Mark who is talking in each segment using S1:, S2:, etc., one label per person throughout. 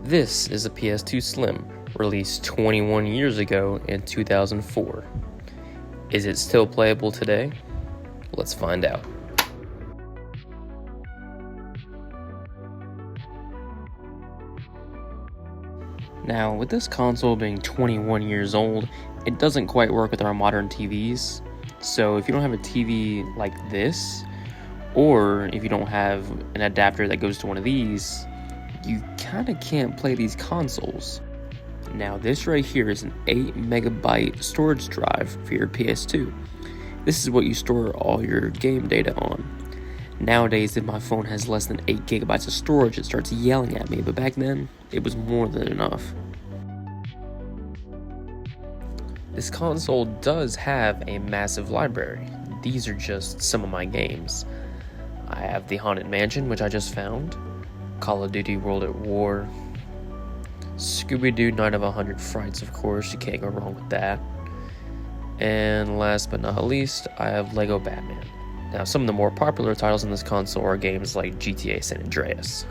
S1: This is a PS2 Slim, released 21 years ago in 2004. Is it still playable today? Let's find out. Now, with this console being 21 years old, it doesn't quite work with our modern TVs. So if you don't have a TV like this, or if you don't have an adapter that goes to one of these, you kind of can't play these consoles. Now, this right here is an 8 megabyte storage drive for your PS2. This is what you store all your game data on. Nowadays, if my phone has less than 8 gigabytes of storage, it starts yelling at me, but back then, it was more than enough. This console does have a massive library. These are just some of my games. I have the Haunted Mansion, which I just found, Call of Duty World at War, Scooby-Doo Night of 100 Frights, of course, you can't go wrong with that. And last but not least, I have Lego Batman. Now, some of the more popular titles in this console are games like GTA San Andreas.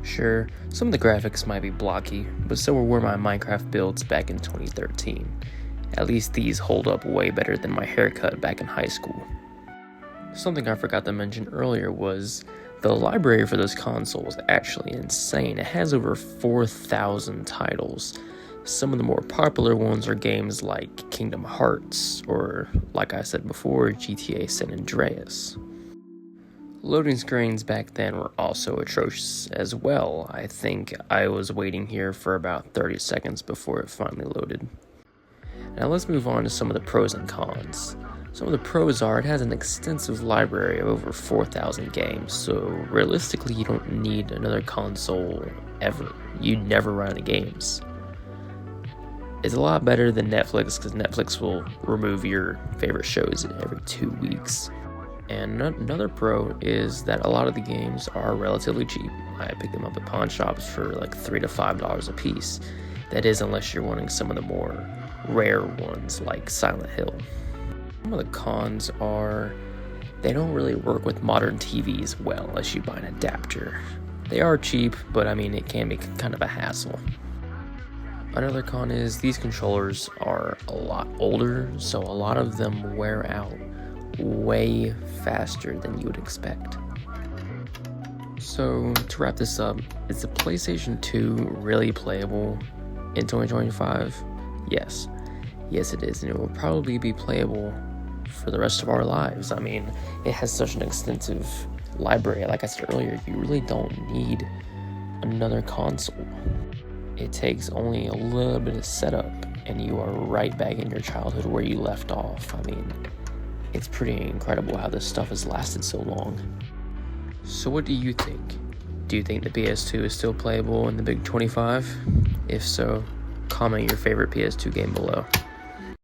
S1: Sure, some of the graphics might be blocky, but so were my Minecraft builds back in 2013. At least these hold up way better than my haircut back in high school. Something I forgot to mention earlier was the library for this console is actually insane. It has over 4,000 titles. Some of the more popular ones are games like Kingdom Hearts, or like I said before, GTA San Andreas. Loading screens back then were also atrocious as well. I think I was waiting here for about 30 seconds before it finally loaded. Now let's move on to some of the pros and cons. Some of the pros are it has an extensive library of over 4,000 games, so realistically you don't need another console ever. You'd never run out of games. It's a lot better than Netflix because Netflix will remove your favorite shows every 2 weeks. And another pro is that a lot of the games are relatively cheap. I pick them up at pawn shops for like $3 to $5 a piece. That is, unless you're wanting some of the more rare ones like Silent Hill. Some of the cons are they don't really work with modern TVs well unless you buy an adapter. They are cheap, but I mean it can be kind of a hassle. Another con is these controllers are a lot older, so a lot of them wear out way faster than you would expect. So to wrap this up, is the PlayStation 2 really playable in 2025? Yes it is, and it will probably be playable for the rest of our lives. I mean, it has such an extensive library. Like I said earlier, you really don't need another console. It takes only a little bit of setup and you are right back in your childhood where you left off. I mean, it's pretty incredible how this stuff has lasted so long. So what do you think? Do you think the PS2 is still playable in the Big 25? If so, comment your favorite PS2 game below.